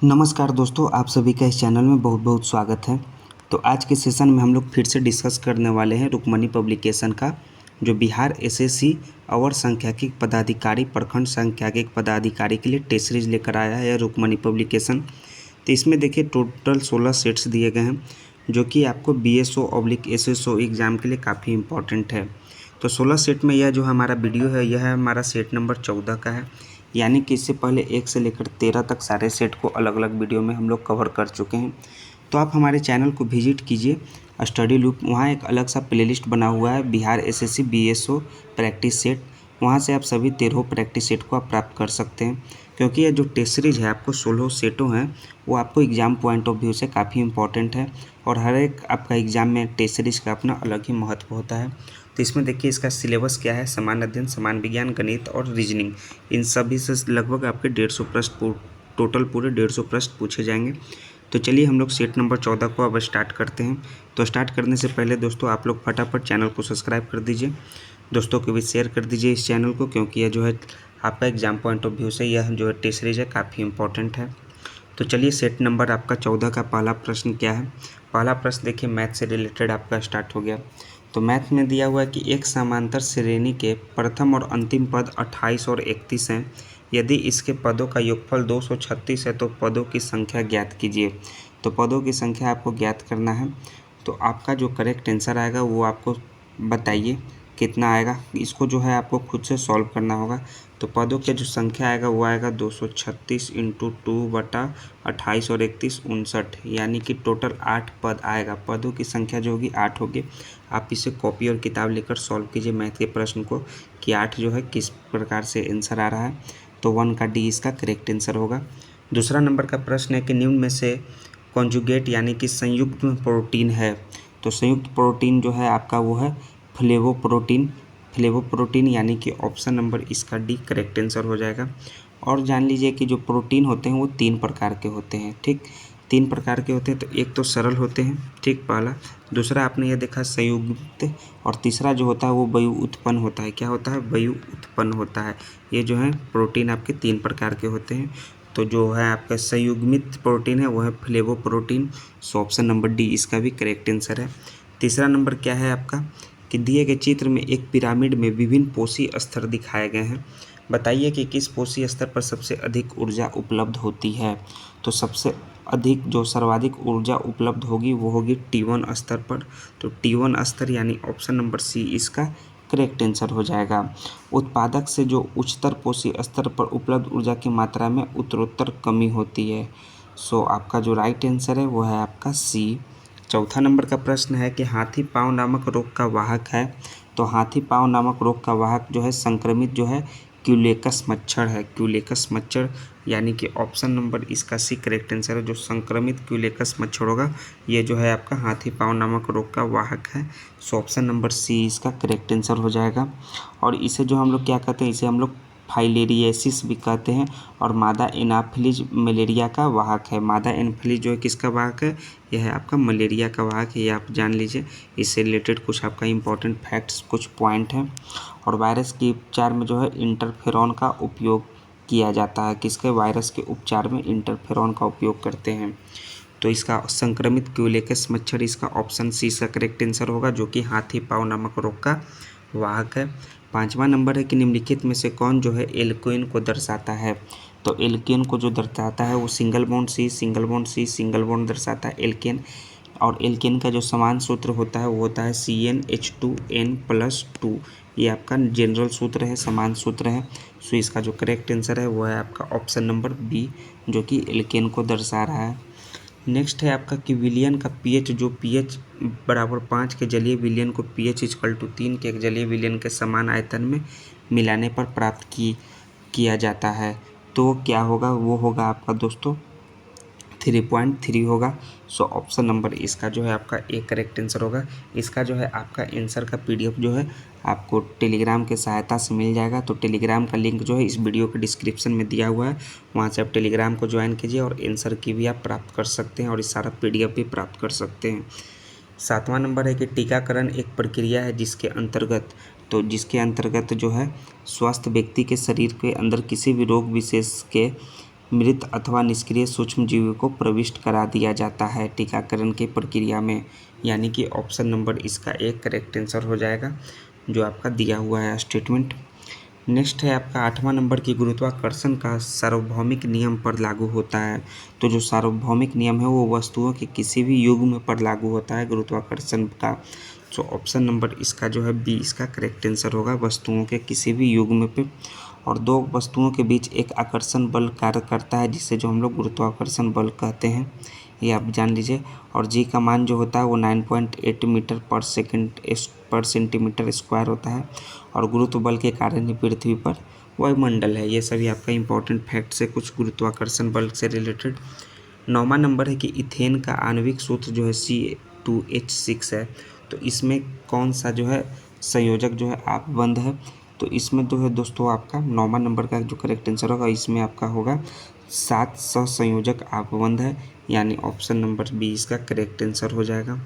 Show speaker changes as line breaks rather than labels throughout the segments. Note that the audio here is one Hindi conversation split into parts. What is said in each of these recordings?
नमस्कार दोस्तों, आप सभी का इस चैनल में बहुत बहुत स्वागत है। तो आज के सेशन में हम लोग फिर से डिस्कस करने वाले हैं रुक्मणी पब्लिकेशन का, जो बिहार एसएससी अवर सांख्यिकी पदाधिकारी प्रखंड सांख्यिकी पदाधिकारी के लिए टेस्ट सीरीज लेकर आया है रुक्मणी पब्लिकेशन। तो इसमें देखिए टोटल 16 सेट्स दिए गए हैं, जो कि आपको BSO/SSO एग्ज़ाम के लिए काफ़ी इंपॉर्टेंट है। तो 16 सेट में यह जो हमारा वीडियो है, यह है हमारा सेट नंबर 14 का है। यानी कि इससे पहले 1 से लेकर 13 तक सारे सेट को अलग अलग वीडियो में हम लोग कवर कर चुके हैं। तो आप हमारे चैनल को विजिट कीजिए, स्टडी लूप, वहाँ एक अलग सा प्लेलिस्ट बना हुआ है Bihar SSC BSO practice set. वहाँ से आप सभी 13 प्रैक्टिस सेट को आप प्राप्त कर सकते हैं, क्योंकि यह जो टेस्ट सीरीज है आपको 16 सेटों हैं, वो आपको एग्ज़ाम पॉइंट ऑफ व्यू से काफ़ी इंपॉर्टेंट है। और हर एक आपका एग्ज़ाम में टेस्ट सीरीज का अपना अलग ही महत्व होता है। तो इसमें देखिए इसका सिलेबस क्या है, सामान्य अध्ययन, सामान्य विज्ञान, गणित और रीजनिंग, इन सभी से लगभग आपके 150 प्रश्न, टोटल पूरे 150 प्रश्न पूछे जाएंगे। तो चलिए हम लोग सेट नंबर 14 को अब स्टार्ट करते हैं। तो स्टार्ट करने से पहले दोस्तों आप लोग फटाफट चैनल को सब्सक्राइब कर दीजिए, दोस्तों को भी शेयर कर दीजिए इस चैनल को, क्योंकि यह जो है आपका एग्ज़ाम पॉइंट ऑफ व्यू से यह जो है टेस्ट सीरीज है काफ़ी इंपॉर्टेंट है। तो चलिए सेट नंबर आपका 14 का पहला प्रश्न क्या है। पहला प्रश्न देखिए मैथ से रिलेटेड आपका स्टार्ट हो गया। तो मैथ में दिया हुआ है कि एक समांतर श्रेणी के प्रथम और अंतिम पद 28 और 31 हैं। यदि इसके पदों का योगफल 236 है तो पदों की संख्या ज्ञात कीजिए। तो पदों की संख्या आपको ज्ञात करना है। तो आपका जो करेक्ट आंसर आएगा वो आपको बताइए कितना आएगा। इसको जो है आपको खुद से सॉल्व करना होगा। तो पदों के जो संख्या आएगा वो आएगा 236 × 2/28 और 31 59, यानी कि टोटल 8 पद आएगा। पदों की संख्या जो होगी 8 होगी। आप इसे कॉपी और किताब लेकर सॉल्व कीजिए मैथ के प्रश्न को कि 8 जो है किस प्रकार से आंसर आ रहा है। तो 1 का डी इसका करेक्ट आंसर होगा। दूसरा नंबर का प्रश्न है कि निम्न में से कॉन्जुगेट यानी कि संयुक्त प्रोटीन है। तो संयुक्त प्रोटीन जो है आपका वो है फ्लेवोप्रोटीन, यानी कि ऑप्शन नंबर इसका डी करेक्ट आंसर हो जाएगा। और जान लीजिए कि जो प्रोटीन होते हैं वो 3 प्रकार के होते हैं, ठीक, 3 प्रकार के होते हैं। तो एक तो सरल होते हैं, ठीक, पहला। दूसरा आपने ये देखा संयुक्त, और तीसरा जो होता है वो वायु उत्पन्न होता है। क्या होता है? वायु उत्पन्न होता है। ये जो है प्रोटीन आपके 3 प्रकार के होते हैं। तो जो है आपका संयुग्मित प्रोटीन है वो है फ्लेवोप्रोटीन। सो ऑप्शन नंबर डी इसका भी करेक्ट आंसर है। तीसरा नंबर क्या है आपका कि दिए गए चित्र में एक पिरामिड में विभिन्न पोषी स्तर दिखाए गए हैं। बताइए कि किस पोषी स्तर पर सबसे अधिक ऊर्जा उपलब्ध होती है। तो सबसे अधिक जो सर्वाधिक ऊर्जा उपलब्ध होगी वो होगी T1 स्तर पर। तो T1 स्तर यानी ऑप्शन नंबर सी इसका करेक्ट आंसर हो जाएगा। उत्पादक से जो उच्चतर पोषी स्तर पर उपलब्ध ऊर्जा की मात्रा में उत्तरोत्तर कमी होती है। सो आपका जो राइट आंसर है वो है आपका सी। चौथा नंबर का प्रश्न है कि हाथी पाँव नामक रोग का वाहक है। तो हाथी पाँव नामक रोग का वाहक जो है संक्रमित जो है क्यूलेकस मच्छर है। क्यूलेकस मच्छर यानी कि ऑप्शन नंबर इसका सी करेक्ट आंसर है। जो संक्रमित क्यूलेकस मच्छर होगा ये जो है आपका हाथी पाँव नामक रोग का वाहक है। सो ऑप्शन नंबर सी इसका करेक्ट आंसर हो जाएगा। और इसे जो हम लोग क्या कहते हैं, इसे हम लोग फाइलेरियसिस भी कहते हैं। और मादा एनाफिलीज मलेरिया का वाहक है। मादा एनाफिलीज जो है किसका वाहक है? यह है आपका मलेरिया का वाहक है। ये आप जान लीजिए। इससे रिलेटेड कुछ आपका इंपॉर्टेंट फैक्ट्स, कुछ पॉइंट हैं। और वायरस के उपचार में जो है इंटरफेरॉन का उपयोग किया जाता है। किसके? वायरस के उपचार में इंटरफेरॉन का उपयोग करते हैं। तो इसका संक्रमित क्यूलेकस मच्छर इसका ऑप्शन सी इसका करेक्ट आंसर होगा, जो कि हाथी पाँव नामक रोग का वाहक है। पांचवा नंबर है कि निम्नलिखित में से कौन जो है एल्केन को दर्शाता है। तो एल्केन को जो दर्शाता है वो सिंगल बॉन्ड सिंगल बॉन्ड दर्शाता है एल्केन। और एल्केन का जो समान सूत्र होता है वो होता है CnH2n+2। ये आपका जनरल सूत्र है, समान सूत्र है। सो इसका जो करेक्ट आंसर है वो है आपका ऑप्शन नंबर बी, जो कि एल्केन को दर्शा रहा है। नेक्स्ट है आपका कि विलयन का pH, जो pH बराबर 5 के जलीय विलयन को pH = 3 के एक जलीय विलयन के समान आयतन में मिलाने पर प्राप्त किया जाता है। तो क्या होगा? वो होगा आपका दोस्तों 3.3 होगा। सो ऑप्शन नंबर इसका जो है आपका ए करेक्ट आंसर होगा। इसका जो है आपका आंसर का PDF जो है आपको टेलीग्राम के सहायता से मिल जाएगा। तो टेलीग्राम का लिंक जो है इस वीडियो के डिस्क्रिप्शन में दिया हुआ है, वहाँ से आप टेलीग्राम को ज्वाइन कीजिए और आंसर की भी आप प्राप्त कर सकते हैं और इस सारा PDF भी प्राप्त कर सकते हैं। सातवां नंबर है कि टीकाकरण एक प्रक्रिया है जिसके अंतर्गत जो है स्वस्थ व्यक्ति के शरीर के अंदर किसी भी रोग विशेष के मृत अथवा निष्क्रिय सूक्ष्म जीवों को प्रविष्ट करा दिया जाता है टीकाकरण की प्रक्रिया में, यानी कि ऑप्शन नंबर इसका एक करेक्ट आंसर हो जाएगा जो आपका दिया हुआ है स्टेटमेंट। नेक्स्ट है आपका 8वां नंबर की गुरुत्वाकर्षण का सार्वभौमिक नियम पर लागू होता है। तो जो सार्वभौमिक नियम है वो वस्तुओं के किसी भी युग्म पर लागू होता है गुरुत्वाकर्षण का। तो ऑप्शन नंबर इसका जो है बी इसका करेक्ट आंसर होगा, वस्तुओं के किसी भी युग्म पे। और दो वस्तुओं के बीच एक आकर्षण बल कार्य करता है जिसे जो हम लोग गुरुत्वाकर्षण बल कहते हैं, ये आप जान लीजिए। और जी का मान जो होता है वो 9.8 मीटर पर सेंटीमीटर स्क्वायर होता है। और गुरुत्व बल के कारण ही पृथ्वी पर वायुमंडल है। ये सभी आपका इंपॉर्टेंट फैक्ट्स है कुछ गुरुत्वाकर्षण बल से रिलेटेड। 9वां नंबर है कि इथेन का आणविक सूत्र जो है C2H6 है। तो इसमें कौन सा जो है संयोजक जो है आपबंध है। तो इसमें जो है दोस्तों आपका 9वां नंबर का जो करेक्ट आंसर होगा इसमें आपका होगा 7 सहसंयोजक आपबंध है, यानी ऑप्शन नंबर बी इसका करेक्ट आंसर हो जाएगा।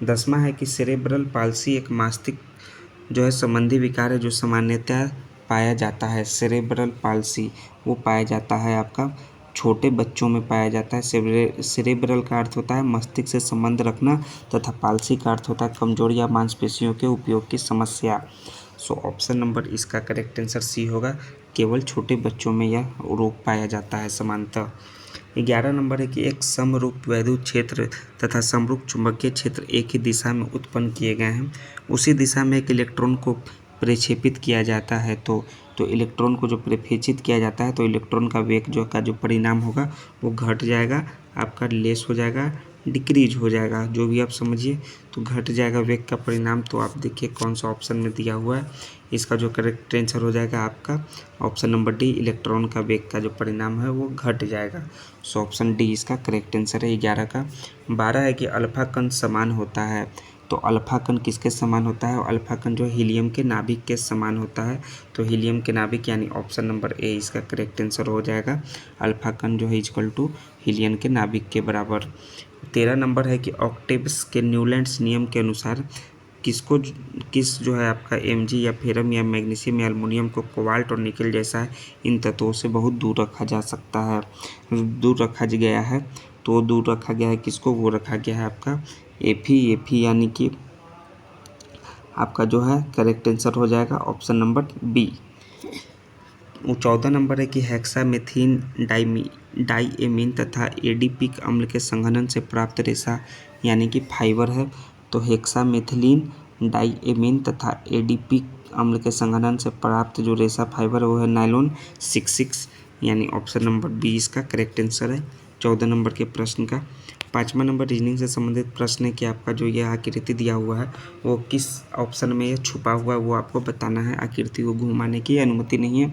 10वां है कि सेरेब्रल पाल्सी एक मस्तिष्क जो है संबंधी विकार है जो सामान्यतः पाया जाता है। सेरेब्रल पाल्सी वो पाया जाता है आपका छोटे बच्चों में पाया जाता है। सेरेब्रल का अर्थ होता है मस्तिष्क से संबंध रखना तथा पाल्सी का अर्थ होता है कमजोरी या मांसपेशियों के उपयोग की समस्या। सो ऑप्शन नंबर इसका करेक्ट आंसर सी होगा, केवल छोटे बच्चों में यह रोग पाया जाता है सामान्यतः। 11 नंबर है कि एक समरूप वैद्युत क्षेत्र तथा समरूप चुंबकीय क्षेत्र एक ही दिशा में उत्पन्न किए गए हैं। उसी दिशा में एक इलेक्ट्रॉन को प्रक्षेपित किया जाता है। तो इलेक्ट्रॉन को जो प्रक्षेपित किया जाता है तो इलेक्ट्रॉन का वेग जो परिणाम होगा वो घट जाएगा, आपका लेस हो जाएगा, डिक्रीज हो जाएगा, जो भी आप समझिए। तो घट जाएगा वेग का परिणाम। तो आप देखिए कौन सा ऑप्शन में दिया हुआ है, इसका जो करेक्ट आंसर हो जाएगा आपका ऑप्शन नंबर डी, इलेक्ट्रॉन का वेग का जो परिणाम है वो घट जाएगा। सो ऑप्शन डी इसका करेक्ट आंसर है 11 का। 12 है कि अल्फा कण समान होता है। तो अल्फा कण किसके समान होता है, अल्फा कण जो हीलियम के नाभिक के समान होता है। तो हीलियम के नाभिक यानी ऑप्शन नंबर ए इसका करेक्ट आंसर हो जाएगा। अल्फा कण जो है इक्वल टू हीलियम के नाभिक के बराबर। 13 नंबर है कि ऑक्टेव्स के न्यूलैंड्स नियम के अनुसार किस जो है आपका Mg या फेरम या मैग्नीशियम या एल्युमिनियम को कोबाल्ट और निकल जैसा इन तत्वों से बहुत दूर रखा जा सकता है, दूर रखा गया है। तो दूर रखा गया है किसको, वो रखा गया है आपका Fe यानी कि आपका जो है करेक्ट आंसर हो जाएगा ऑप्शन नंबर बी। 14 नंबर है कि हेक्सामेथिन डाइएमीन तथा एडिपिक अम्ल के संघनन से प्राप्त रेशा यानी कि फाइबर है। तो हेक्सामेथिलीन डाइएमीन तथा एडिपिक अम्ल के संघनन से प्राप्त जो रेशा फाइबर है वो है नायलॉन 66, यानी ऑप्शन नंबर बी इसका करेक्ट आंसर है 14 नंबर के प्रश्न का। 5वां नंबर रीजनिंग से संबंधित प्रश्न है कि आपका जो यह आकृति दिया हुआ है वो किस ऑप्शन में यह छुपा हुआ है वो आपको बताना है। आकृति को घुमाने की अनुमति नहीं है।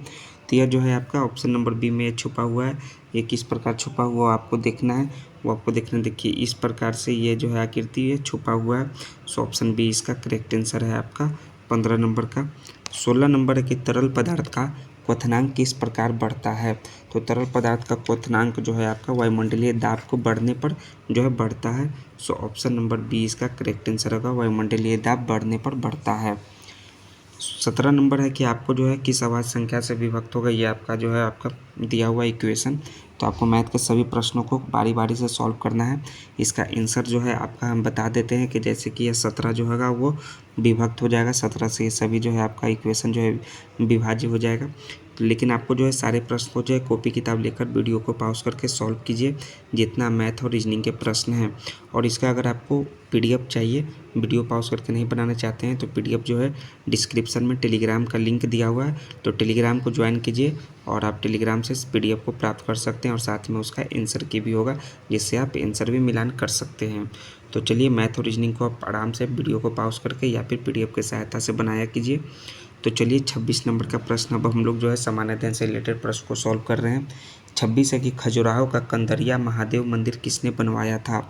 तो यह जो है आपका ऑप्शन नंबर बी में छुपा हुआ है। ये किस प्रकार छुपा हुआ आपको देखना है, वो आपको देखना, देखिए इस प्रकार से ये जो है आकृति ये छुपा हुआ है। सो ऑप्शन बी इसका करेक्ट आंसर है आपका 15 नंबर का। 16 नंबर है कि तरल पदार्थ का क्वथनांक किस प्रकार बढ़ता है। तो तरल पदार्थ का क्वथनांक जो है आपका वायुमंडलीय दाब को बढ़ने पर जो है बढ़ता है। सो ऑप्शन नंबर बी इसका करेक्ट आंसर होगा, वायुमंडलीय दाब बढ़ने पर बढ़ता है। 17 नंबर है कि आपको जो है किस आवाज़ संख्या से विभक्त होगा, ये आपका जो है आपका दिया हुआ इक्वेशन। तो आपको मैथ के सभी प्रश्नों को बारी बारी से सॉल्व करना है। इसका आंसर जो है आपका हम बता देते हैं कि जैसे कि यह 17 जो होगा वो विभक्त हो जाएगा, 17 से ये सभी जो है आपका इक्वेशन जो है विभाज्य हो जाएगा। लेकिन आपको जो है सारे प्रश्न को जो है कॉपी किताब लेकर वीडियो को पॉज करके सॉल्व कीजिए जितना मैथ और रीजनिंग के प्रश्न हैं। और इसका अगर आपको PDF चाहिए, वीडियो पॉज करके नहीं बनाना चाहते हैं, तो PDF जो है डिस्क्रिप्शन में टेलीग्राम का लिंक दिया हुआ है, तो टेलीग्राम को ज्वाइन कीजिए और आप टेलीग्राम से PDF को प्राप्त कर सकते हैं और साथ में उसका आंसर की भी होगा, जिससे आप आंसर भी मिलान कर सकते हैं। तो चलिए मैथ और रीजनिंग को आप आराम से वीडियो को पॉज करके या फिर PDF की सहायता से बनाया कीजिए। तो चलिए 26 नंबर का प्रश्न अब हम लोग जो है सामान्य अध्ययन से रिलेटेड प्रश्न को सॉल्व कर रहे हैं। 26 है कि खजुराहो का कंदरिया महादेव मंदिर किसने बनवाया था।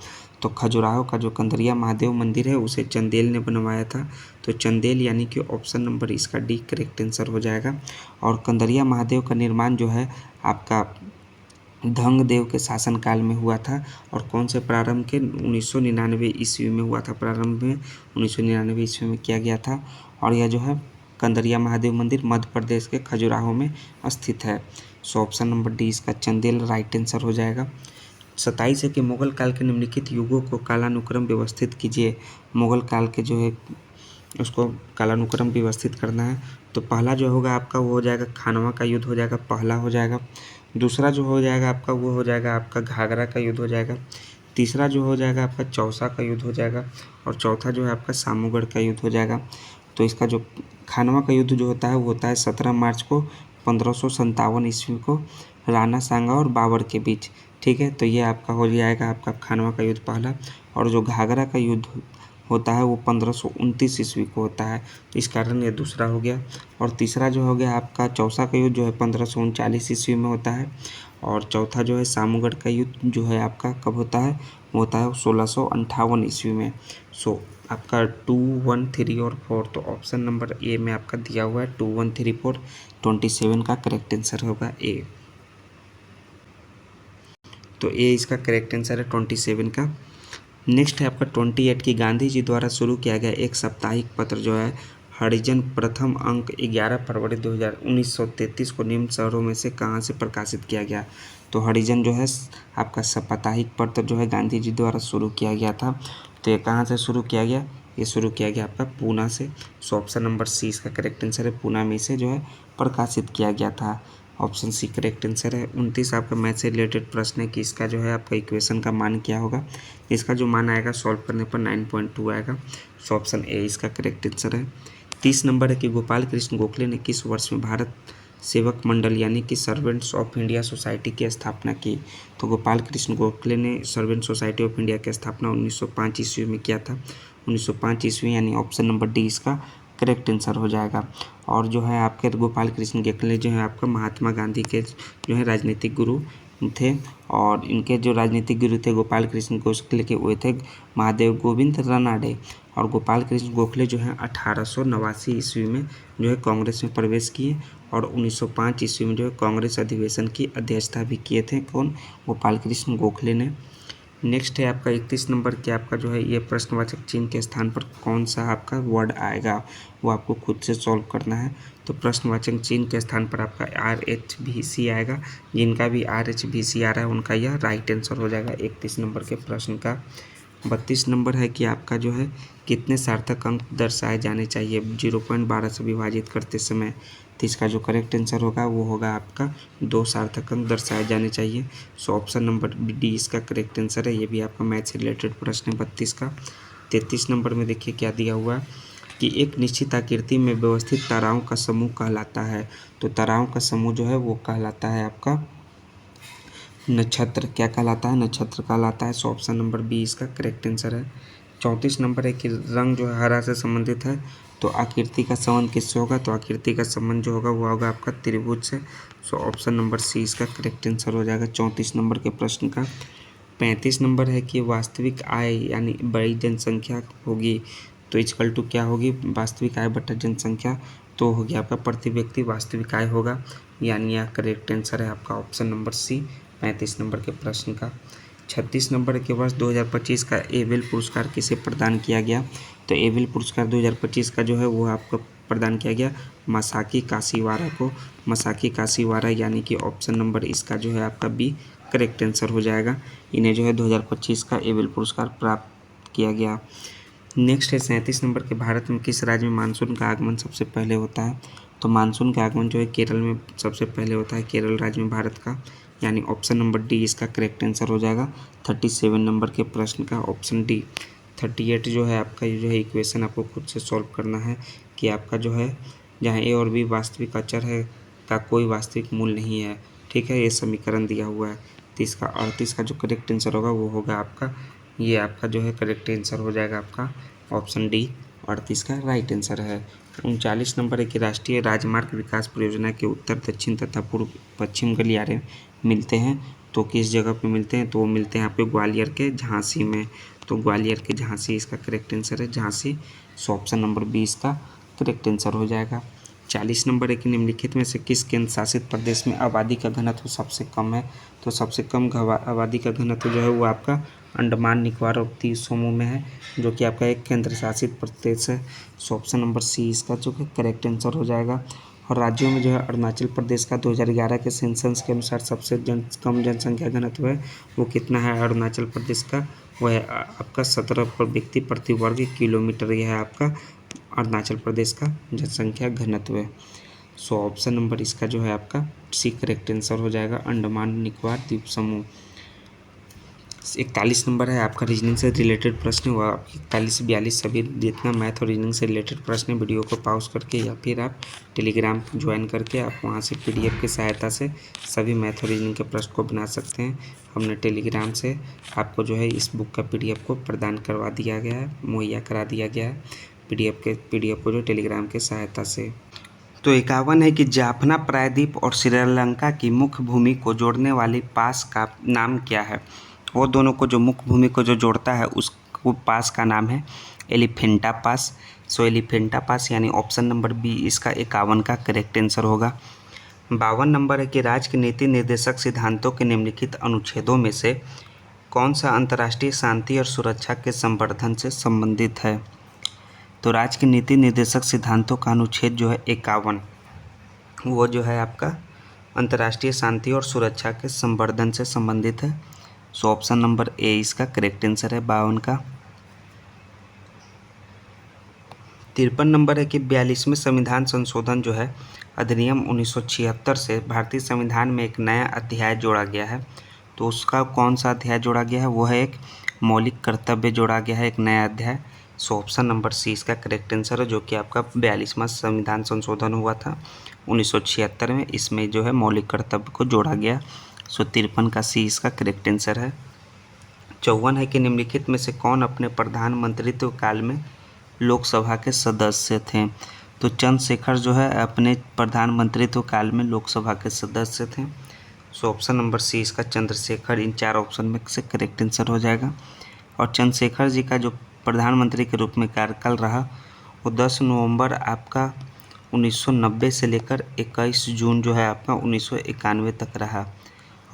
तो खजुराहो का जो कंदरिया महादेव मंदिर है उसे चंदेल ने बनवाया था। तो चंदेल यानी कि ऑप्शन नंबर इसका डी करेक्ट आंसर हो जाएगा। और कंदरिया महादेव का निर्माण जो है आपका धंगदेव के शासनकाल में हुआ था। और कौन से प्रारंभ के 1999 ईस्वी में हुआ था, प्रारंभ में 1999 ईस्वी में किया गया था। और यह जो है कंदरिया महादेव मंदिर मध्य प्रदेश के खजुराहो में स्थित है। सो ऑप्शन नंबर डी इसका चंदेल राइट आंसर हो जाएगा। 27 है कि मुगल काल के निम्नलिखित युगों को कालानुक्रम व्यवस्थित कीजिए। मुगल काल के जो है उसको कालानुक्रम व्यवस्थित करना है। तो पहला जो होगा आपका वो हो जाएगा खानवा का युद्ध हो जाएगा, पहला हो जाएगा। दूसरा जो हो जाएगा आपका वो हो जाएगा आपका घाघरा का युद्ध हो जाएगा। तीसरा जो हो जाएगा आपका चौसा का युद्ध हो जाएगा और चौथा जो है आपका सामूगढ़ का युद्ध हो जाएगा। तो इसका जो खानवा का युद्ध जो होता है वो होता है 17 मार्च को 1557 ईस्वी को राणा सांगा और बाबर के बीच। ठीक है, तो ये आपका हो जाएगा आपका खानवा का युद्ध पहला। और जो घाघरा का युद्ध होता है वो 1529 ईस्वी को होता है, तो इस कारण ये दूसरा हो गया। और तीसरा जो हो गया आपका चौसा का युद्ध जो है 1539 ईस्वी में होता है। और चौथा जो है सामूगढ़ का युद्ध जो है आपका कब होता है, वो होता है 1658 ईस्वी में। सो आपका 2, 1, 3 और 4, तो ऑप्शन नंबर ए में आपका दिया हुआ है 2, 1, 3, 4, 27 का करेक्ट आंसर होगा ए। तो ए इसका करेक्ट आंसर है 27 का। नेक्स्ट है आपका 28 की गांधी जी द्वारा शुरू किया गया एक साप्ताहिक पत्र जो है हरिजन प्रथम अंक 11 फरवरी 1933 को निम्न शहरों में से कहाँ से प्रकाशित किया गया। तो हरिजन जो है आपका साप्ताहिक पत्र जो है गांधी जी द्वारा शुरू किया गया था। तो ये कहाँ से शुरू किया गया, ये शुरू किया गया आपका पूना से। सो ऑप्शन नंबर सी इसका करेक्ट आंसर है, पूना में से जो है प्रकाशित किया गया था। ऑप्शन सी करेक्ट आंसर है। 29 आपका मैथ से रिलेटेड प्रश्न है कि इसका जो है आपका इक्वेशन का मान क्या होगा। इसका जो मान आएगा सॉल्व करने पर 9.2 आएगा। सो ऑप्शन ए इसका करेक्ट आंसर है। 30 नंबर है कि गोपाल कृष्ण गोखले ने किस वर्ष में भारत सेवक मंडल यानी कि सर्वेंट्स ऑफ इंडिया सोसाइटी की स्थापना की। तो गोपाल कृष्ण गोखले ने सर्वेंट सोसाइटी ऑफ इंडिया की स्थापना 1905 ईस्वी में किया था। 1905 ईस्वी यानी ऑप्शन नंबर डी इसका करेक्ट आंसर हो जाएगा। और जो है आपके गोपाल कृष्ण गोखले जो है आपका महात्मा गांधी के जो है राजनीतिक गुरु थे। और इनके जो राजनीतिक गुरु थे गोपाल कृष्ण गोखले के वो थे महादेव गोविंद रानडे। और गोपाल कृष्ण गोखले जो है 1889 ईस्वी में जो है कांग्रेस में प्रवेश किए और 1905 ईस्वी में जो है कांग्रेस अधिवेशन की अध्यक्षता भी किए थे। कौन, गोपाल कृष्ण गोखले ने। नेक्स्ट है आपका 31 नंबर के आपका जो है ये प्रश्नवाचक चिन्ह के स्थान पर कौन सा आपका वर्ड आएगा, वो आपको खुद से सॉल्व करना है। तो प्रश्नवाचक चिन्ह के स्थान पर आपका RHVC आएगा। जिनका भी RHVC आ रहा है उनका यह राइट आंसर हो जाएगा 31 नंबर के प्रश्न का। 32 नंबर है कि आपका जो है कितने सार्थक अंक दर्शाए जाने चाहिए 0.12 से विभाजित करते समय। तो इसका जो करेक्ट आंसर होगा वो होगा आपका 2 सार्थक अंक दर्शाए जाने चाहिए। सो ऑप्शन नंबर डी इसका करेक्ट आंसर है। ये भी आपका मैथ से रिलेटेड प्रश्न है 32 का। 33 नंबर में देखिए क्या दिया हुआ है कि एक निश्चित आकृति में व्यवस्थित ताराओं का समूह कहलाता है। तो ताराओं का समूह जो है वो कहलाता है आपका नक्षत्र। क्या कहलाता है, नक्षत्र कहलाता है। सो ऑप्शन नंबर बी इसका करेक्ट आंसर है। 34 नंबर है कि रंग जो है हरा से संबंधित है। तो आकृति का संबंध किससे होगा, तो आकृति का संबंध जो होगा वो होगा आपका त्रिभुज से। सो ऑप्शन नंबर सी इसका करेक्ट आंसर हो जाएगा 34 नंबर के प्रश्न का। 35 नंबर है कि वास्तविक आय यानी बड़ी जनसंख्या होगी तो इक्वल टू क्या होगी, वास्तविक आय बटा जनसंख्या। तो हो गया आपका प्रति व्यक्ति वास्तविक आय होगा, यानी यह करेक्ट आंसर है आपका ऑप्शन नंबर सी 35 नंबर के प्रश्न का। 36 नंबर के वर्ष 2025 का एबेल पुरस्कार किसे प्रदान किया गया। तो एबेल पुरस्कार 2025 का जो है वो आपको प्रदान किया गया मासाकी काशीवारा को। मासाकी काशीवारा यानी कि ऑप्शन नंबर इसका जो है आपका बी करेक्ट आंसर हो जाएगा। इन्हें जो है 2025 का एबेल पुरस्कार प्राप्त किया गया। नेक्स्ट है 37 नंबर के भारत में किस राज्य में मानसून का आगमन सबसे पहले होता है। तो मानसून का आगमन जो है केरल में सबसे पहले होता है, केरल राज्य में भारत का, यानी ऑप्शन नंबर डी इसका करेक्ट आंसर हो जाएगा 37 नंबर के प्रश्न का ऑप्शन डी। 38 जो है आपका ये जो है इक्वेशन आपको खुद से सॉल्व करना है कि आपका जो है जहाँ ए और बी वास्तविक अचर है का कोई वास्तविक मूल नहीं है। ठीक है, ये समीकरण दिया हुआ है। तो इसका 38 का जो करेक्ट आंसर होगा वो होगा आपका ये आपका जो है करेक्ट आंसर हो जाएगा आपका ऑप्शन डी 38 का राइट आंसर है। 39 नंबर है कि राष्ट्रीय राजमार्ग विकास परियोजना के उत्तर दक्षिण तथा पूर्व पश्चिम गलियारे मिलते हैं तो किस जगह पे मिलते हैं, तो वो मिलते हैं यहाँ पे ग्वालियर के झांसी में। तो ग्वालियर के झांसी इसका करेक्ट आंसर है झांसी। सो ऑप्शन नंबर 20 का करेक्ट आंसर हो जाएगा। 40 नंबर है कि निम्नलिखित में से किस केंद्र शासित प्रदेश में आबादी का घनत्व सबसे कम है। तो सबसे कम आबादी का घनत्व जो है वो आपका अंडमान निकोबार और द्वीप समूह में है, जो कि आपका एक केंद्र शासित प्रदेश है। सो ऑप्शन नंबर सी इसका जो है करेक्ट आंसर हो जाएगा। और राज्यों में जो है अरुणाचल प्रदेश का 2011 के सेंसस के अनुसार सबसे कम जनसंख्या घनत्व है वो कितना है अरुणाचल प्रदेश का, वह है आपका 17 व्यक्ति प्रति वर्ग किलोमीटर। यह है आपका अरुणाचल प्रदेश का जनसंख्या घनत्व है। सो ऑप्शन नंबर इसका जो है आपका सी करेक्ट आंसर हो जाएगा, अंडमान निकोबार द्वीप समूह। 41 नंबर है आपका रीजनिंग से रिलेटेड प्रश्न हुआ। 41 से 42 सभी जितना मैथ और रीजनिंग से रिलेटेड प्रश्न वीडियो को पॉज करके या फिर आप टेलीग्राम ज्वाइन करके आप वहां से PDF की सहायता से सभी मैथ और रीजनिंग के प्रश्न को बना सकते हैं। हमने टेलीग्राम से आपको जो है इस बुक का PDF को प्रदान करवा दिया गया है, मुहैया करा दिया गया है PDF को जो टेलीग्राम के सहायता से। तो 51 है कि जाफना प्रायद्वीप और श्रीलंका की मुख्य भूमि को जोड़ने वाली पास का नाम क्या है। वो दोनों को जो मुख्य भूमि को जो जोड़ता है उसको पास का नाम है एलिफेंटा पास। सो एलिफेंटा पास यानी ऑप्शन नंबर बी इसका 51 का करेक्ट आंसर होगा। 52 नंबर है कि राज्य के नीति निर्देशक सिद्धांतों के निम्नलिखित अनुच्छेदों में से कौन सा अंतर्राष्ट्रीय शांति और सुरक्षा के संवर्धन से संबंधित है। तो राज्य के नीति निर्देशक सिद्धांतों का अनुच्छेद जो है 51 वो जो है आपका अंतर्राष्ट्रीय शांति और सुरक्षा के संवर्धन से संबंधित है। सो ऑप्शन नंबर ए इसका करेक्ट आंसर है 52 का। 53 नंबर है कि 42वें संविधान संशोधन जो है अधिनियम 1976 से भारतीय संविधान में एक नया अध्याय जोड़ा गया है। तो उसका कौन सा अध्याय जोड़ा गया है, वो है एक मौलिक कर्तव्य जोड़ा गया है, एक नया अध्याय। सो ऑप्शन नंबर सी इसका करेक्ट आंसर है, जो कि आपका 42वां संविधान संशोधन हुआ था 1976 में, इसमें जो है मौलिक कर्तव्य को जोड़ा गया। सो 53 का सी इसका करेक्ट आंसर है। 54 है कि निम्नलिखित में से कौन अपने प्रधानमंत्रित्व काल में लोकसभा के सदस्य थे। तो चंद्रशेखर जो है अपने प्रधानमंत्रित्व काल में लोकसभा के सदस्य थे। सो ऑप्शन नंबर सी इसका चंद्रशेखर इन 4 ऑप्शन में से करेक्ट आंसर हो जाएगा। और चंद्रशेखर जी का जो प्रधानमंत्री के रूप में कार्यकाल रहा वो 10 नवंबर आपका 1990 से लेकर 21 जून जो है आपका 1991 तक रहा।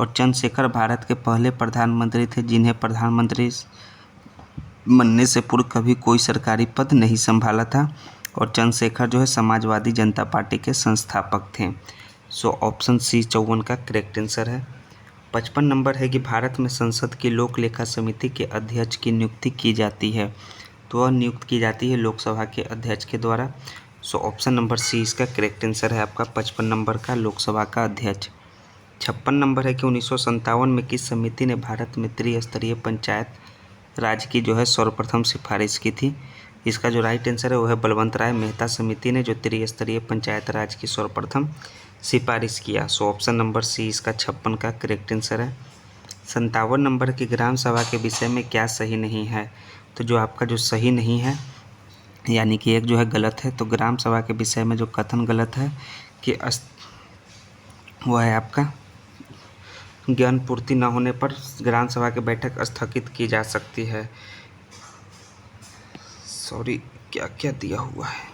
और चंद्रशेखर भारत के पहले प्रधानमंत्री थे जिन्हें प्रधानमंत्री बनने से पूर्व कभी कोई सरकारी पद नहीं संभाला था। और चंद्रशेखर जो है समाजवादी जनता पार्टी के संस्थापक थे। सो ऑप्शन सी 54 का करेक्ट आंसर है। 55 नंबर है कि भारत में संसद की लोक लेखा समिति के अध्यक्ष की नियुक्ति की जाती है। तो वह नियुक्त की जाती है लोकसभा के अध्यक्ष के द्वारा। सो ऑप्शन नंबर सी इसका करेक्ट आंसर है आपका 55 नंबर का लोकसभा का अध्यक्ष। 56 नंबर है कि 1957 में किस समिति ने भारत में त्रिस्तरीय पंचायत राज की जो है सर्वप्रथम सिफारिश की थी। इसका जो राइट आंसर है वो है बलवंत राय मेहता समिति ने जो त्रिस्तरीय पंचायत राज की सर्वप्रथम सिफारिश किया। सो ऑप्शन नंबर सी इसका 56 का करेक्ट आंसर है। 57 नंबर की ग्राम सभा के विषय में क्या सही नहीं है। तो जो आपका जो सही नहीं है यानी कि एक जो है गलत है, तो ग्राम सभा के विषय में जो कथन गलत है कि वो है आपका ज्ञान पूर्ति न होने पर ग्राम सभा की बैठक स्थगित की जा सकती है। सॉरी क्या क्या दिया हुआ है,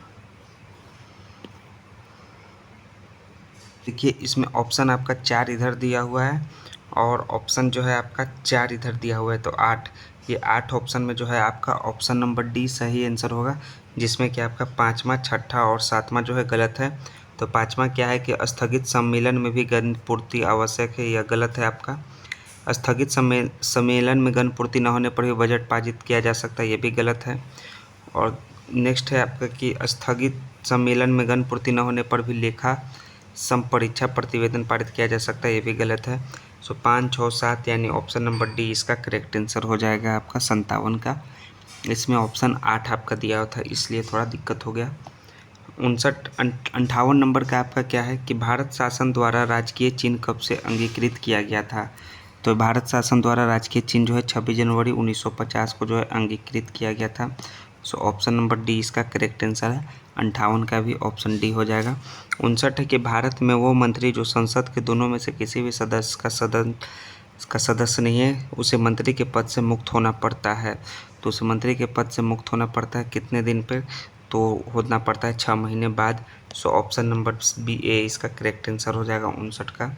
देखिए इसमें ऑप्शन आपका 4 इधर दिया हुआ है और ऑप्शन जो है आपका 4 इधर दिया हुआ है, तो 8 ये 8 ऑप्शन में जो है आपका ऑप्शन नंबर डी सही आंसर होगा, जिसमें कि आपका 5वां 6ठा और 7वां जो है गलत है। तो 5वां क्या है कि स्थगित सम्मेलन में भी गण पूर्ति आवश्यक है, यह गलत है आपका। स्थगित सम्मेलन में गण पूर्ति न होने पर भी बजट पारित किया जा सकता है, ये भी गलत है। और नेक्स्ट है आपका कि स्थगित सम्मेलन में गण पूर्ति न होने पर भी लेखा संपरीक्षा प्रतिवेदन पारित किया जा सकता है, ये भी गलत है। सो 5, 6, 7 यानी ऑप्शन नंबर डी इसका करेक्ट आंसर हो जाएगा आपका 57 का। इसमें ऑप्शन 8 आपका दिया हुआ था इसलिए थोड़ा दिक्कत हो गया। 58 नंबर का आपका क्या है कि भारत शासन द्वारा राजकीय चिन्ह कब से अंगीकृत किया गया था। तो भारत शासन द्वारा राजकीय चिन्ह जो है 26 जनवरी 1950 को जो है अंगीकृत किया गया था। सो ऑप्शन नंबर डी इसका करेक्ट आंसर है। 58 का भी ऑप्शन डी हो जाएगा। 59 है कि भारत में वो मंत्री जो संसद के दोनों में से किसी भी सदस्य का सदस्य नहीं है उसे मंत्री के पद से मुक्त होना पड़ता है। तो उसे मंत्री के पद से मुक्त होना पड़ता है कितने दिन पर, तो होना पड़ता है 6 महीने बाद। सो ऑप्शन नंबर बी ए इसका करेक्ट आंसर हो जाएगा 59 का।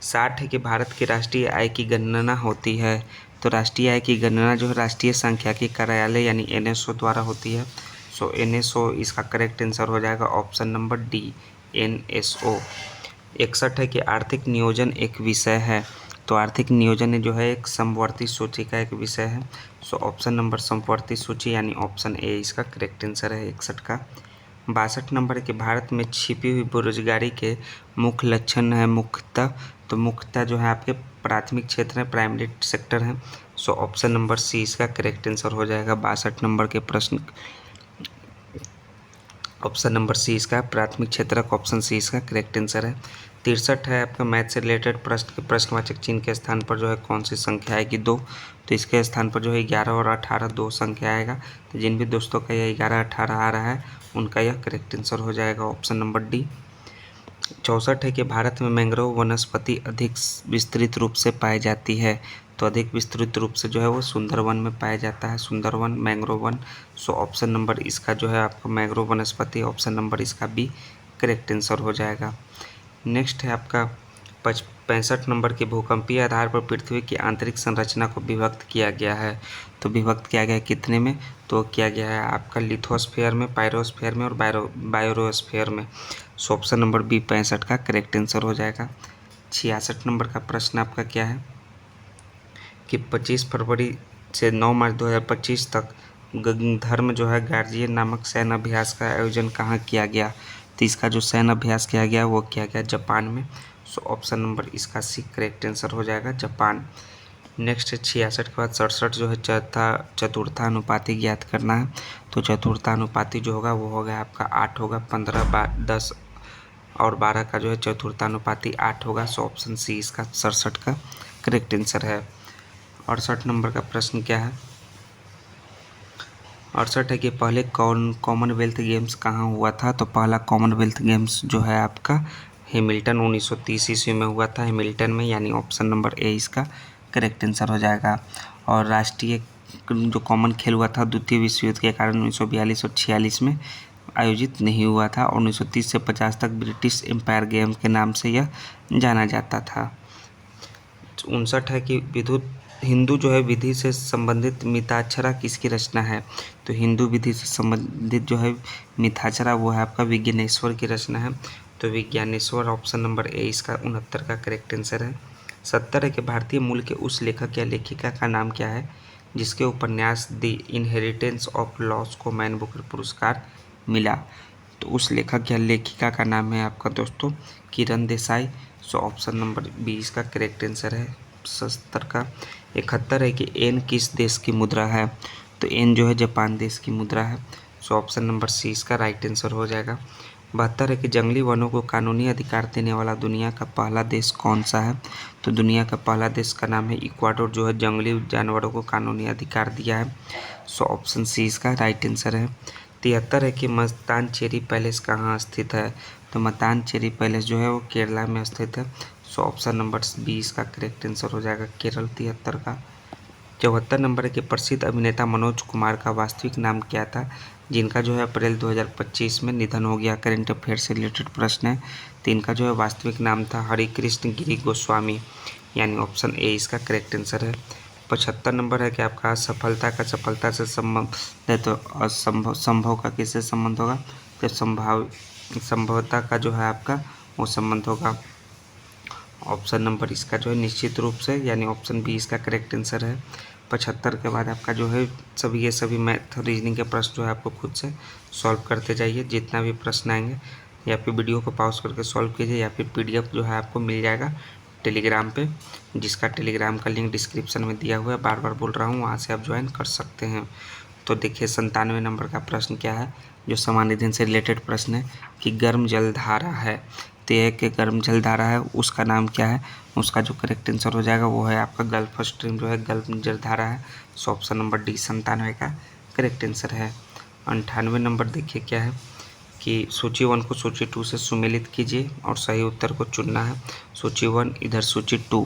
60 है कि भारत की राष्ट्रीय आय की गणना होती है। तो राष्ट्रीय आय की गणना जो है राष्ट्रीय सांख्यिकी कार्यालय यानी NSO द्वारा होती है। सो NSO इसका करेक्ट आंसर हो जाएगा ऑप्शन नंबर डी NSO। 61 है कि आर्थिक नियोजन एक विषय है, तो आर्थिक नियोजन जो है एक समवर्ती सूची का एक विषय है। सो ऑप्शन नंबर समवर्ती सूची यानी ऑप्शन ए इसका करेक्ट आंसर है 61 का। 62 नंबर है कि भारत में छिपी हुई बेरोजगारी के मुख्य लक्षण है मुख्यतः, तो मुख्यतः जो है आपके प्राथमिक क्षेत्र है, प्राइमरी सेक्टर है। सो ऑप्शन नंबर सी इसका करेक्ट आंसर हो जाएगा 62 नंबर के प्रश्न। ऑप्शन नंबर सी इसका प्राथमिक क्षेत्र का ऑप्शन सी इसका करेक्ट आंसर है। 63 है आपका मैथ से रिलेटेड प्रश्न के प्रश्नवाचक चिन्ह के स्थान पर जो है कौन सी संख्या आएगी 2, तो इसके स्थान पर जो है 11 और 18 दो संख्या आएगा। तो जिन भी दोस्तों का यह 11-18 आ रहा है उनका यह करेक्ट आंसर हो जाएगा ऑप्शन नंबर डी। 64 है कि भारत में मैंग्रोव वनस्पति अधिक विस्तृत रूप से पाई जाती है, तो अधिक विस्तृत रूप से जो है वो सुंदरवन में पाया जाता है, सुंदरवन मैंग्रोव वन। सो ऑप्शन नंबर इसका जो है आपका मैंग्रोव वनस्पति ऑप्शन नंबर इसका बी करेक्ट आंसर हो जाएगा। नेक्स्ट है आपका 65 नंबर के भूकंपीय आधार पर पृथ्वी की आंतरिक संरचना को विभक्त किया गया है, तो विभक्त किया गया है कितने में, तो किया गया है आपका लिथोस्फीयर में, पायरोस्फीयर में और बायोरोस्फीयर में। सो ऑप्शन नंबर बी 65 का करेक्ट आंसर हो जाएगा। 66 नंबर का प्रश्न आपका क्या है कि 25 फरवरी से 9 मार्च 2025 तक धर्म जो है गार्जियन नामक सैन्य अभ्यास का आयोजन कहाँ किया गया, तो इसका जो सैन्य अभ्यास किया गया वो किया गया जापान में। सो ऑप्शन नंबर इसका सी करेक्ट आंसर हो जाएगा जापान। नेक्स्ट है 66 के बाद 67 जो है चतुर्थानुपाती ज्ञात करना है, तो चतुर्थानुपाती जो होगा वो होगा आपका 8 होगा, 15 10 और 12 का जो है चतुर्थानुपाती 8 होगा। सो ऑप्शन सी इसका 67 का करेक्ट आंसर है। 68 नंबर का प्रश्न क्या है, 68 है कि पहले कॉमनवेल्थ गेम्स कहाँ हुआ था, तो पहला कॉमनवेल्थ गेम्स जो है आपका हैमिल्टन 1930 ईस्वी में हुआ था, हैमिल्टन में, यानी ऑप्शन नंबर ए इसका करेक्ट आंसर हो जाएगा। और राष्ट्रीय जो कॉमन खेल हुआ था द्वितीय विश्व युद्ध के कारण 1942 और 46 में आयोजित नहीं हुआ था, और 1930 से 50 तक ब्रिटिश एम्पायर गेम्स के नाम से यह जाना जाता था। 59 है कि हिंदू जो है विधि से संबंधित मिताक्षरा किसकी रचना है, तो हिंदू विधि से संबंधित जो है मिताक्षरा वो है आपका विज्ञानेश्वर की रचना है, तो विज्ञानेश्वर ऑप्शन नंबर ए इसका 69 का करेक्ट आंसर है। 70 है कि भारतीय मूल के उस लेखक या लेखिका का नाम क्या है जिसके उपन्यास द इनहेरिटेंस ऑफ लॉस को मैन बुकर पुरस्कार मिला, तो उस लेखक या लेखिका का नाम है आपका दोस्तों Kiran Desai. So option number B इसका करेक्ट आंसर है 70 का। 71 है कि एन किस देश की मुद्रा है, तो एन जो है जापान देश की मुद्रा है। सो ऑप्शन नंबर सी इसका राइट आंसर हो जाएगा। 72 है कि जंगली वनों को कानूनी अधिकार देने वाला दुनिया का पहला देश कौन सा है, तो दुनिया का पहला देश का नाम है इक्वाडोर, जो है जंगली जानवरों को कानूनी अधिकार दिया है। सो ऑप्शन सी इसका राइट आंसर है। 73 है कि मत्तानचेरी पैलेस कहाँ स्थित है, तो मत्तानचेरी पैलेस जो है वो केरला में स्थित है। सो ऑप्शन नंबर बी इसका करेक्ट आंसर हो जाएगा केरल 73 का। 74 नंबर है कि प्रसिद्ध अभिनेता मनोज कुमार का वास्तविक नाम क्या था जिनका जो है अप्रैल 2025 में निधन हो गया। करंट अफेयर से रिलेटेड प्रश्न है, तो इनका जो है वास्तविक नाम था हरिकृष्ण गिरी गोस्वामी, यानी ऑप्शन ए इसका करेक्ट आंसर है। 75 नंबर है कि आपका सफलता से संबंध है, तो संभव का किससे संबंध होगा, तो संभवता का जो है आपका वो संबंध होगा। ऑप्शन नंबर इसका जो है निश्चित रूप से, यानी ऑप्शन बी इसका करेक्ट आंसर है। 75 के बाद आपका जो है सभी मैथ रीजनिंग के प्रश्न जो है आपको खुद से सॉल्व करते जाइए। जितना भी प्रश्न आएंगे या फिर वीडियो को पॉज करके सॉल्व कीजिए, या फिर PDF जो है आपको मिल जाएगा टेलीग्राम पे, जिसका टेलीग्राम का लिंक डिस्क्रिप्शन में दिया हुआ है, बार बार बोल रहा हूँ, वहाँ से आप ज्वाइन कर सकते हैं। तो देखिए 97 नंबर का प्रश्न क्या है, जो सामान्य अध्ययन से रिलेटेड प्रश्न है कि गर्म जलधारा है, तो यह कि गर्म जलधारा है उसका नाम क्या है, उसका जो करेक्ट आंसर हो जाएगा वो है आपका गल्फ स्ट्रीम, जो है गर्म जलधारा है। सो ऑप्शन नंबर डी 97 का करेक्ट आंसर है। 98 नंबर देखिए क्या है कि सूची 1 को सूची 2 से सुमेलित कीजिए और सही उत्तर को चुनना है। सूची 1 इधर सूची 2,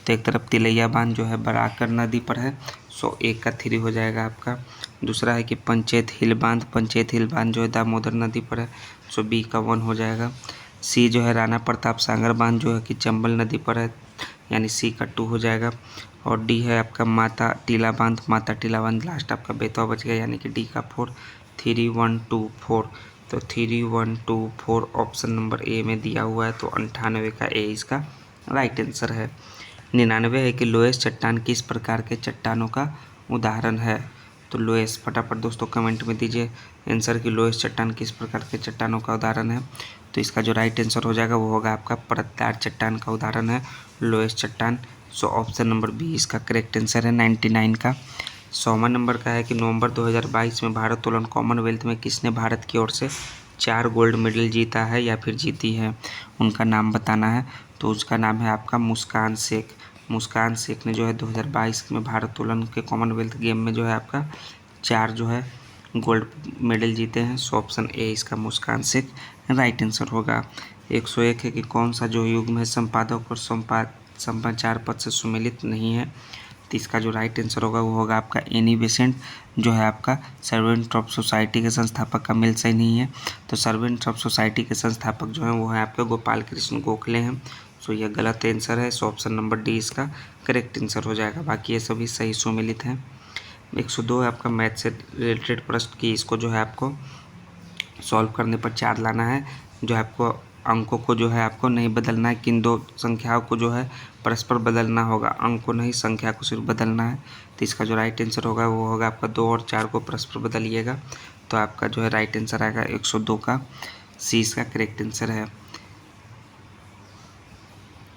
तो एक तरफ तिलैया बांध जो है बराकर नदी पर है, सो एक का 3 हो जाएगा आपका। दूसरा है कि पंचेत हिल बांध जो है दामोदर नदी पर है, सो बी का 1 हो जाएगा। सी जो है राणा प्रताप सागर बांध जो है कि चंबल नदी पर है, यानी सी का 2 हो जाएगा। और डी है आपका माता टीला बांध लास्ट आपका बेतवा बच गया, यानी कि डी का 4, 3 1 2 4। तो 3, 1, 2, 4 ऑप्शन नंबर ए में दिया हुआ है, तो 98 का ए इसका राइट आंसर है। 99 है कि लोएस चट्टान किस प्रकार के चट्टानों का उदाहरण है। तो लोएस, फटाफट दोस्तों कमेंट में दीजिए आंसर कि लोएस चट्टान किस प्रकार के चट्टानों का उदाहरण है। तो इसका जो राइट आंसर हो जाएगा वो होगा आपका परतदार चट्टान का उदाहरण है लोएस चट्टान। सो ऑप्शन नंबर बी इसका करेक्ट आंसर है 99 का। 100वां नंबर का है कि नवंबर 2022 में भारोत्तोलन कॉमनवेल्थ में किसने भारत की ओर से 4 गोल्ड मेडल जीता है या फिर जीती है, उनका नाम बताना है। तो उसका नाम है आपका मुस्कान शेख। मुस्कान शेख ने जो है 2022 में भारोत्तोलन के कॉमनवेल्थ गेम में जो है आपका 4 जो है गोल्ड मेडल जीते हैं। सो ऑप्शन ए इसका मुस्कान शेख राइट आंसर होगा। 101 है कि कौन सा जो युग्म है संपादक और समाचार पद से सुमेलित नहीं है। तो इसका जो राइट आंसर होगा वो होगा आपका एनी बेसेंट, जो है आपका सर्वेंट ऑफ सोसाइटी के संस्थापक का मिल सही नहीं है। तो सर्वेंट ऑफ सोसाइटी के संस्थापक जो हैं वो है आपके गोपाल कृष्ण गोखले हैं। सो यह गलत आंसर है। सो ऑप्शन नंबर डी इसका करेक्ट आंसर हो जाएगा। बाकी ये सभी सही सुमेलित हैं। 102 है आपका मैथ से रिलेटेड प्रश्न की, इसको जो है आपको सॉल्व करने पर 4 लाना है। जो है आपको अंकों को जो है आपको नहीं बदलना है, किन 2 संख्याओं को जो है परस्पर बदलना होगा, अंक को नहीं संख्या को सिर्फ बदलना है। तो इसका जो राइट आंसर होगा वो होगा आपका 2 और 4 को परस्पर बदलिएगा। तो आपका जो है राइट आंसर आएगा 102 का सी इसका करेक्ट आंसर है।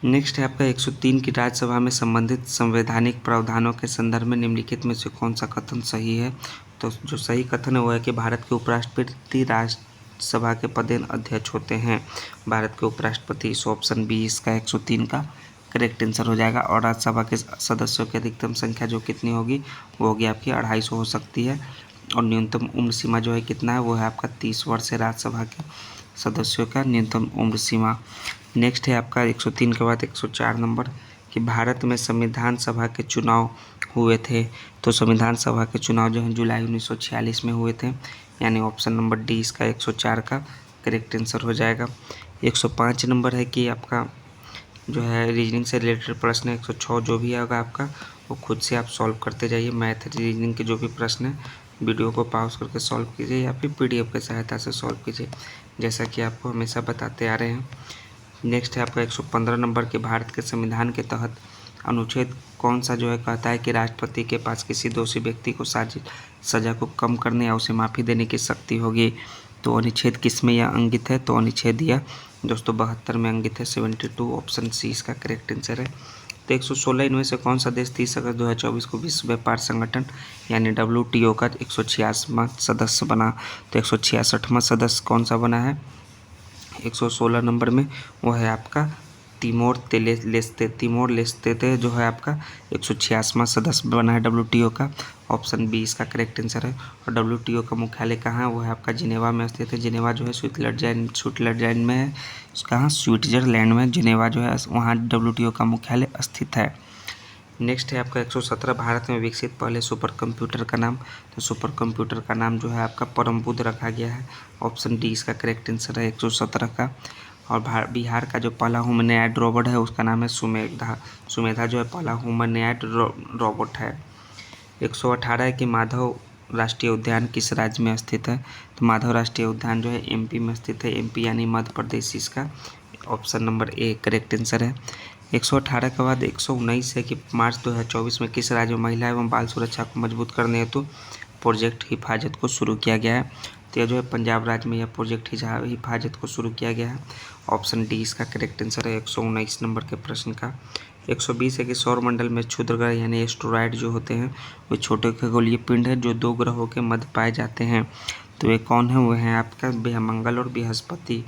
नेक्स्ट है आपका 103 की राज्यसभा में संबंधित संवैधानिक प्रावधानों के संदर्भ में निम्नलिखित में से कौन सा कथन सही है। तो जो सही कथन है वो है कि भारत के उपराष्ट्रपति राज्यसभा के पदेन अध्यक्ष होते हैं, भारत के उपराष्ट्रपति। सो ऑप्शन बी इसका 103 का करेक्ट आंसर हो जाएगा। और राज्यसभा के सदस्यों की अधिकतम संख्या जो कितनी होगी वो होगी आपकी 250 हो सकती है। और न्यूनतम उम्र सीमा जो है कितना है वो है आपका 30 वर्ष है राज्यसभा के सदस्यों का न्यूनतम उम्र सीमा। नेक्स्ट है आपका 103 के बाद 104 नंबर कि भारत में संविधान सभा के चुनाव हुए थे। तो संविधान सभा के चुनाव जो है जुलाई 1946 में हुए थे, यानी ऑप्शन नंबर डी इसका 104 का करेक्ट आंसर हो जाएगा। 105 नंबर है कि आपका जो है रीजनिंग से रिलेटेड प्रश्न है। 106 जो भी होगा आपका वो खुद से आप सॉल्व करते जाइए। मैथ रीजनिंग के जो भी प्रश्न है वीडियो को पॉज करके सॉल्व कीजिए या फिर PDF की सहायता से सॉल्व कीजिए, जैसा कि आपको हमेशा बताते आ रहे हैं। नेक्स्ट है आपका 115 नंबर के भारत के संविधान के तहत अनुच्छेद कौन सा जो है कहता है कि राष्ट्रपति के पास किसी दोषी व्यक्ति को सजा को कम करने या उसे माफ़ी देने की शक्ति होगी। तो अनुच्छेद किस में यह अंकित है। तो अनुच्छेद यह दोस्तों 72 में अंकित है 72। ऑप्शन सी इसका करेक्ट आंसर है। तो 116 इनमें से कौन सा देश 30 अगस्त 2024 को विश्व व्यापार संगठन यानी WTO का 166वां सदस्य बना। तो 166वां सदस्य कौन सा बना है 116 नंबर में, वो है आपका तिमोर लेस्ते जो है आपका 186वां सदस्य बना है WTO का। ऑप्शन बी इसका करेक्ट आंसर है। और WTO का मुख्यालय कहाँ है वो है आपका जिनेवा में स्थित है। जिनेवा जो है स्विट्जरलैंड में है। कहाँ स्विट्जरलैंड में जिनेवा जो है वहाँ WTO का मुख्यालय स्थित है। नेक्स्ट है आपका 117 भारत में विकसित पहले सुपर कंप्यूटर का नाम। तो सुपर कंप्यूटर का नाम जो है आपका परम बुद्ध रखा गया है। ऑप्शन डी इसका करेक्ट आंसर है 117 का। और बिहार का जो पहला ह्यूमनॉइड रोबोट है उसका नाम है सुमेधा जो है पहला ह्यूमनॉइड रोबोट है। 118 है कि माधव राष्ट्रीय उद्यान किस राज्य में स्थित है। तो माधव राष्ट्रीय उद्यान जो है MP में स्थित है। MP यानी मध्य प्रदेश इसका option number A correct answer है। 118 के बाद 119 है कि मार्च 2024 में किस राज्य में महिला एवं बाल सुरक्षा को मजबूत करने हेतु प्रोजेक्ट हिफाजत को शुरू किया गया है। तो यह जो है पंजाब राज्य में यह प्रोजेक्ट हिफाजत को शुरू किया गया है। ऑप्शन डी इसका करेक्ट आंसर है 119 नंबर के प्रश्न का। 120 है कि सौरमंडल में क्षुद्रग्रह यानी एस्टेरॉयड जो होते हैं वो छोटे खगोलीय पिंड है जो 2 ग्रहों के मध्य पाए जाते हैं। तो ये कौन है वो है आपका मंगल और बृहस्पति।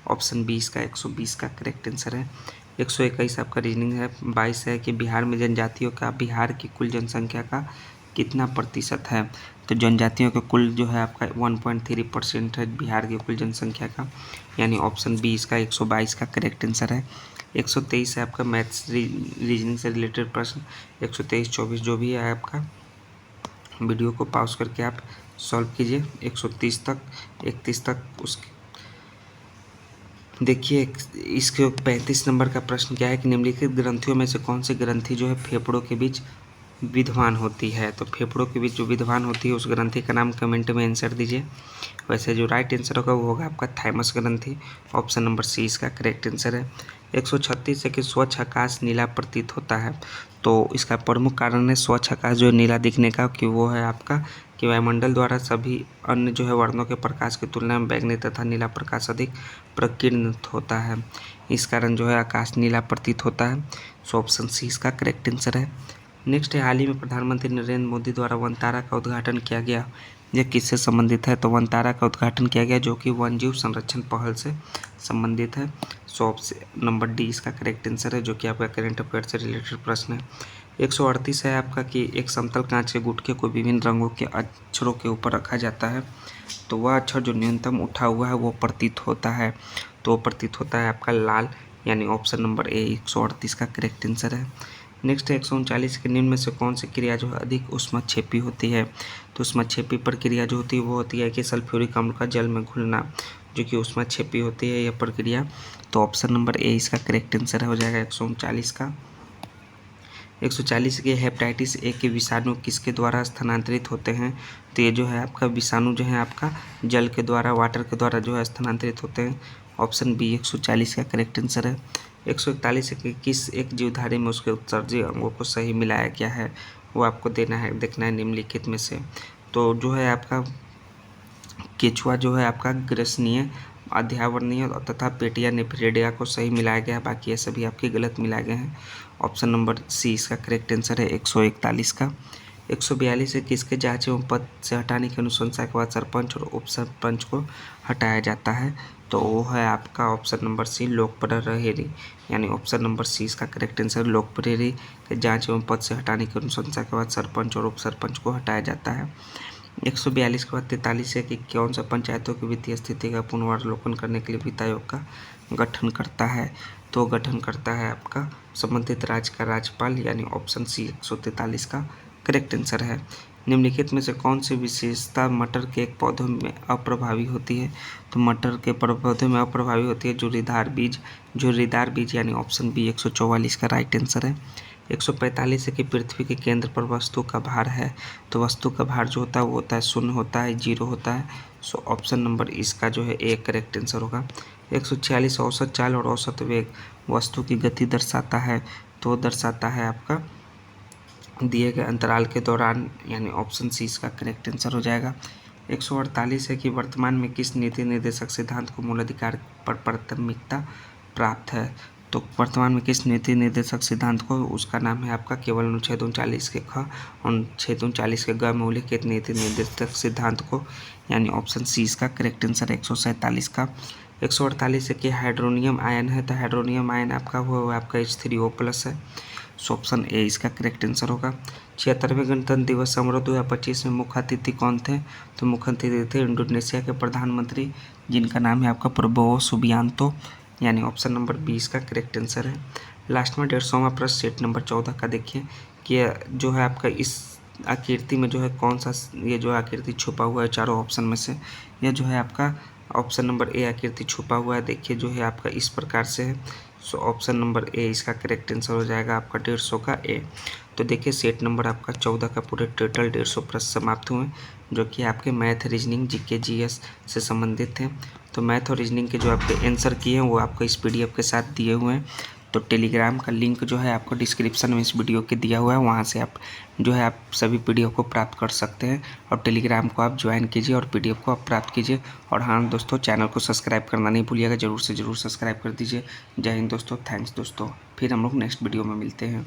ऑप्शन बी इसका 120 का करेक्ट आंसर है। 121 आपका रीजनिंग है। 22 है कि बिहार में जनजातियों का बिहार की कुल जनसंख्या का कितना प्रतिशत है। तो जनजातियों के कुल जो है आपका 1.3% है बिहार की कुल जनसंख्या का, यानी ऑप्शन बी इसका 122 का करेक्ट आंसर है। 123 है आपका मैथ्स रीजनिंग से रिलेटेड प्रश्न। 123, 24 जो भी है आपका वीडियो को पॉज करके आप सॉल्व कीजिए 130 तक 31 तक। उसके देखिए इसके 35 नंबर का प्रश्न क्या है कि निम्नलिखित ग्रंथियों में से कौन सी ग्रंथि जो है फेफड़ों के बीच विद्वान होती है। तो फेफड़ों के बीच जो विद्वान होती है उस ग्रंथि का नाम कमेंट में आंसर दीजिए। वैसे जो राइट आंसर होगा वो होगा आपका थाइमस ग्रंथि। ऑप्शन नंबर सी इसका करेक्ट आंसर है। 136 है कि स्वच्छ आकाश नीला प्रतीत होता है। तो इसका प्रमुख कारण है स्वच्छ आकाश जो नीला दिखने का कि वो है आपका कि वायुमंडल द्वारा सभी अन्य जो है वर्णों के प्रकाश की तुलना में बैंगनी तथा नीला प्रकाश अधिक प्रकीर्णित होता है। इस कारण जो है आकाश नीला प्रतीत होता है। सो ऑप्शन सी इसका करेक्ट आंसर है। नेक्स्ट है हाल ही में प्रधानमंत्री नरेंद्र मोदी द्वारा वनतारा का उद्घाटन किया गया। यह किससे संबंधित है? तो वनतारा का उद्घाटन किया गया जो कि वन्यजीव संरक्षण पहल से संबंधित है। सो ऑप्शन नंबर डी इसका करेक्ट आंसर है, जो कि आपका करंट अफेयर से रिलेटेड प्रश्न है। 138 है आपका कि एक समतल कांच के गुटके को विभिन्न रंगों के अक्षरों के ऊपर रखा जाता है तो वह अक्षर जो न्यूनतम उठा हुआ है वो प्रतीत होता है। तो प्रतीत होता है आपका लाल, यानी ऑप्शन नंबर ए 138 का करेक्ट आंसर है। नेक्स्ट है 139 के निम्न में से कौन सी क्रिया जो है अधिक ऊष्मक्षेपी होती है? तो ऊष्मक्षेपी प्रक्रिया जो होती है वो होती है कि सल्फ्यूरिक अम्ल का जल में घुलना, जो कि ऊष्मक्षेपी होती है यह प्रक्रिया। तो ऑप्शन नंबर ए इसका करेक्ट आंसर हो जाएगा 139 का। 140 के हेपेटाइटिस ए के विषाणु किसके द्वारा स्थानांतरित होते हैं? तो ये जो है आपका विषाणु जो है आपका जल के द्वारा, वाटर के द्वारा जो है स्थानांतरित होते हैं। ऑप्शन बी 140 का करेक्ट आंसर है। 141 के किस एक जीवधारी में उसके उत्सर्जी अंगों को सही मिलाया गया है? वो आपको देखना है निम्नलिखित में से। तो जो है आपका केचुआ जो है आपका ग्रसनीय, अध्यावरणीय तथा पेटिया नेफ्रिडिया को सही मिलाया गया है, बाकी ये सभी आपके गलत मिलाए गए हैं। ऑप्शन नंबर सी इसका करेक्ट आंसर है 141 का। 142 है किसके जांच एवं पद से हटाने की अनुशंसा के बाद सरपंच और उप सरपंच को हटाया जाता है? तो वो है आपका ऑप्शन नंबर सी लोक प्रहरी, यानी ऑप्शन नंबर सी इसका करेक्ट आंसर। लोक प्रहरी के जांच एवं पद से हटाने की अनुशंसा के बाद सरपंच और उप सरपंच को हटाया जाता है। 142 के बाद 43 है कि कौन सा पंचायतों की वित्तीय स्थिति का पुनर्वलोकन करने के लिए वित्त आयोग का गठन करता है? तो गठन करता है आपका संबंधित राज्य का राज्यपाल, यानी ऑप्शन सी 143 का करेक्ट आंसर है। निम्नलिखित में से कौन सी विशेषता मटर के एक पौधों में अप्रभावी होती है? तो मटर के पौधों में अप्रभावी होती है झुर्रीदार बीज, यानी ऑप्शन बी 144 का राइट आंसर है। 145 है कि पृथ्वी के केंद्र पर वस्तु का भार है। तो वस्तु का भार जो होता है वो होता है 0 होता है, 0 होता है। सो ऑप्शन नंबर इसका जो है ए करेक्ट आंसर होगा। 146 औसत चाल और औसत वेग वस्तु की गति दर्शाता है। तो दर्शाता है आपका दिए गए अंतराल के दौरान, यानी ऑप्शन सी इसका करेक्ट आंसर हो जाएगा। 148 है कि वर्तमान में किस नीति निर्देशक सिद्धांत को मूलाधिकार पर प्राथमिकता प्राप्त है? तो वर्तमान में किस नीति निर्देशक सिद्धांत को, उसका नाम है आपका केवल अनुच्छेद 39 के ख और अनुच्छेद 39 के ग में उल्लिखित नीति निर्देशक सिद्धांत को, यानी ऑप्शन सी इसका करेक्ट आंसर है 147 का। 148 है कि हाइड्रोनियम आयन है, तो हाइड्रोनियम आयन आपका वो आपका H3O+ है। सो ऑप्शन ए इसका करेक्ट आंसर होगा। 76वें गणतंत्र दिवस समारोह 2025 में मुख्य अतिथि कौन थे? तो मुख्य अतिथि थे इंडोनेशिया के प्रधानमंत्री, जिनका नाम है आपका प्रबोवो सुबियांतो, यानी ऑप्शन नंबर 20 का करेक्ट आंसर है। लास्ट में 150वां प्रश्न सेट नंबर 14 का देखिए कि जो है आपका इस आकृति में जो है कौन सा ये जो आकृति छुपा हुआ है चारों ऑप्शन में से, यह जो है आपका ऑप्शन नंबर ए आकृति छुपा हुआ है। देखिए जो है आपका इस प्रकार से है। सो ऑप्शन नंबर ए इसका करेक्ट आंसर हो जाएगा आपका 150 का ए। तो देखिए सेट नंबर आपका 14 का पूरे टोटल 150 प्रश्न समाप्त हुए, जो कि आपके मैथ, रीजनिंग, जीके, जीएस से संबंधित हैं। तो मैथ और रीजनिंग के जो आपके आंसर किए हैं वो आपको इस पीडीएफ के साथ दिए हुए हैं। तो टेलीग्राम का लिंक जो है आपको डिस्क्रिप्शन में इस वीडियो के दिया हुआ है, वहाँ से आप जो है आप सभी पीडीएफ को प्राप्त कर सकते हैं और टेलीग्राम को आप ज्वाइन कीजिए और पीडीएफ को आप प्राप्त कीजिए। और हाँ दोस्तों, चैनल को सब्सक्राइब करना नहीं भूलिएगा, ज़रूर से ज़रूर सब्सक्राइब कर दीजिए। जय हिंद दोस्तों, थैंक्स दोस्तों। फिर हम लोग नेक्स्ट वीडियो में मिलते हैं।